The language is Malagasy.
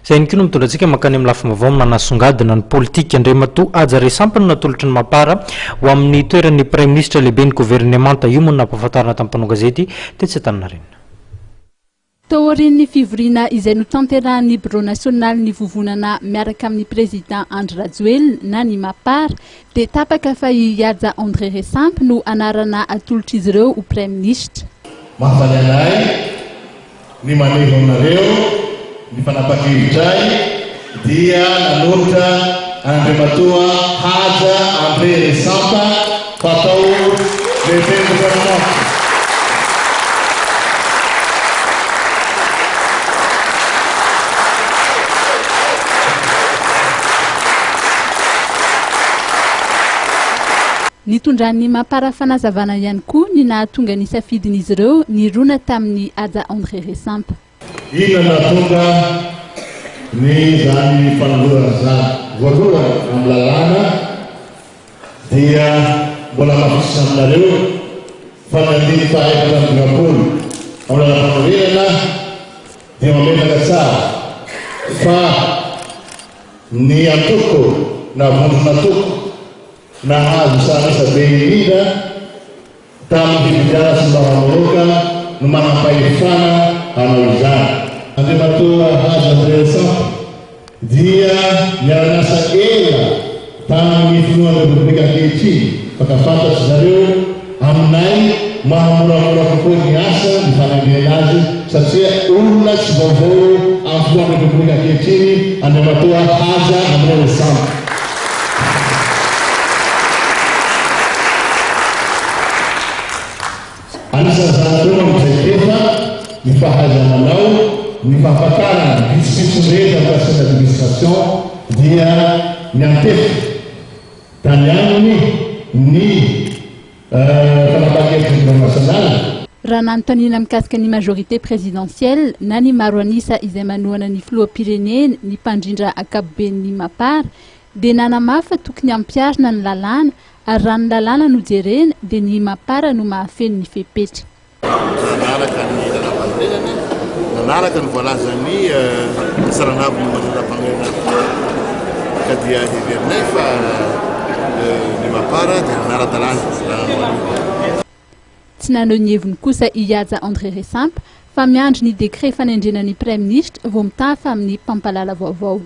Zay ihany koa no mitondrantsika mankany amin'ny lafim-baovao nanasongadina ny politika Andriamatoa Aja Resampy no natolotry ny Mapara ho amin'ny toeran'ny Premier Ministre lehibe ny gouvernemanta io moa nampahafantarana tamin'ny mpanao gazety tetsy Antaninarenina. Tao aorian'ny fivoriana izay notanterahan'ny Bureau National ny vovonana miaraka amin'ny président Andry Rajoelina ny Mapara dia tapaka fa i Aja André Resampy no anarana atolotra izy ireo ho Premier Ministre. Mahafaly anay ny maneho anareo ny fanapakevitray dia nanolotra Andriamatoa Aja André Resampy fatao lehibe gouvernement. Nitondran'ny Mapara fanazavana ihany koa ny nahatonga ny safidin'izy ireo ny rona tamin'ny Aja André Resampy. Inona nahatonga ny zany fanolorana zany voalohany amin'ny lalàna dia mbola mahavisa aminareo fa nandihy fahaefatra amin'ny dimampolo amin'ny lalàna dia mametaka tsara fa ny antoko na vondrona toko nahazo sanisa be indrindra tamin'ny fividiana sy mba mamoroka no manampahefana hanao izany. Andriamatoa Aja André Resampy dia niara-nasa ela tamin'ny finoana Repoblika ankehitriny fakafantatsy zareo aminay mahamoramora kokoa ny asa ny fanambiana azy satria olona tsy vaovao amin'ny finoana Repoblika ankehitriny Andriamatoa Aja André Resampy. Anisan'ny zanatona mijaikefa ny fahaiza-manao ny fahafantarana vitsivitsy rehetra amin'ny administration dia miantefy tany aminy ny fanapakevitry international. Raha nanontaniana mikasika ny majorité présidentielle na ny maro anisa izay manohana ny filoham-pirenena ny mpandrindra ankapoben'ny Mapara dia nanamafy fa tokony ampiarina ny lalàna ary raha ny lalàna no jerena dia ny Mapara no mahafeno ny fepetra. Nanaraka ny lalàm-pandrenany, nanaraka ny voalazan'ny saranavy ny lalàm-pandrenany ka dia heverinay fa ny Mapara dia nanara-dalàna. Tsy naneho ny heviny kosa i Aja André Resampy fa miandry ny décret fanendrena ny Premier Ministre vao mitafa amin'ny mpampalala vaovao.